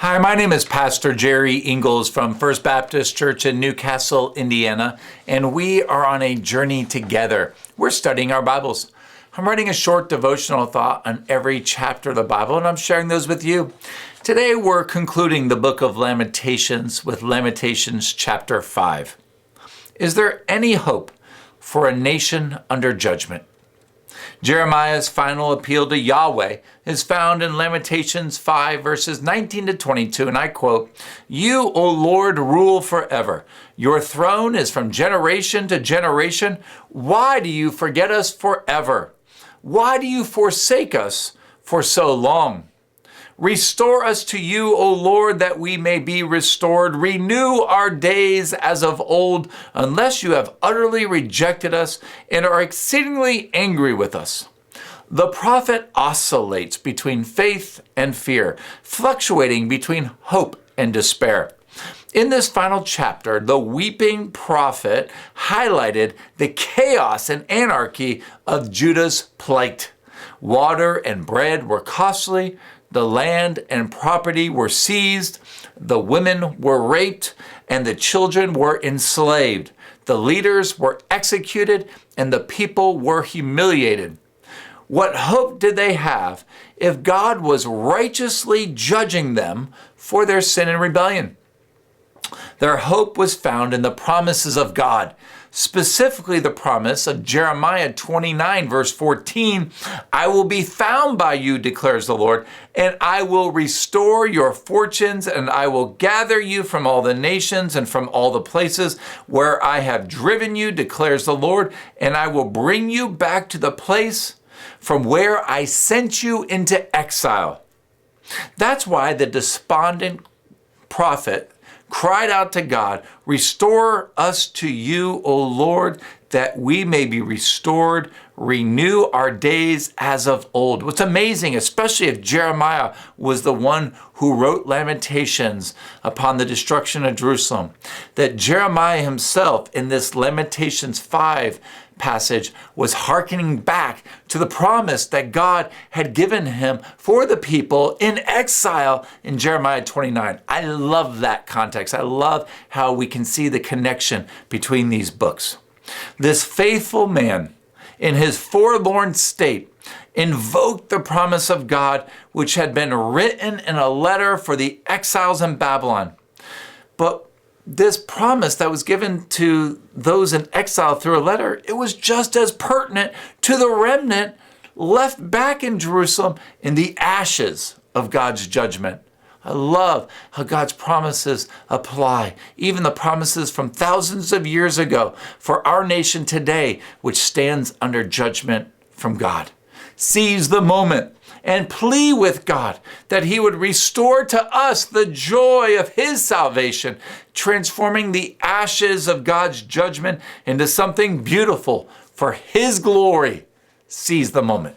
Hi, my name is Pastor Jerry Ingalls from First Baptist Church in Newcastle, Indiana, and we are on a journey together. We're studying our Bibles. I'm writing a short devotional thought on every chapter of the Bible, and I'm sharing those with you. Today, we're concluding the book of Lamentations with Lamentations chapter 5. Is there any hope for a nation under judgment? Jeremiah's final appeal to Yahweh is found in Lamentations 5, verses 19 to 22, and I quote, "You, O Lord, rule forever. Your throne is from generation to generation. Why do you forget us forever? Why do you forsake us for so long? Restore us to you, O Lord, that we may be restored. Renew our days as of old, unless you have utterly rejected us and are exceedingly angry with us." The prophet oscillates between faith and fear, fluctuating between hope and despair. In this final chapter, the weeping prophet highlighted the chaos and anarchy of Judah's plight. Water and bread were costly. The land and property were seized, the women were raped, and the children were enslaved. The leaders were executed, and the people were humiliated. What hope did they have if God was righteously judging them for their sin and rebellion? Their hope was found in the promises of God, specifically the promise of Jeremiah 29, verse 14, "I will be found by you, declares the Lord, and I will restore your fortunes, and I will gather you from all the nations and from all the places where I have driven you, declares the Lord, and I will bring you back to the place from where I sent you into exile." That's why the despondent prophet cried out to God, "Restore us to you, O Lord, that we may be restored. Renew our days as of old." What's amazing, especially if Jeremiah was the one who wrote Lamentations upon the destruction of Jerusalem, that Jeremiah himself in this Lamentations 5 passage was hearkening back to the promise that God had given him for the people in exile in Jeremiah 29. I love that context. I love how we can see the connection between these books. This faithful man, in his forlorn state, invoked the promise of God, which had been written in a letter for the exiles in Babylon. But this promise that was given to those in exile through a letter, it was just as pertinent to the remnant left back in Jerusalem in the ashes of God's judgment. I love how God's promises apply, even the promises from thousands of years ago for our nation today, which stands under judgment from God. Seize the moment and plea with God that he would restore to us the joy of his salvation, transforming the ashes of God's judgment into something beautiful for his glory. Seize the moment.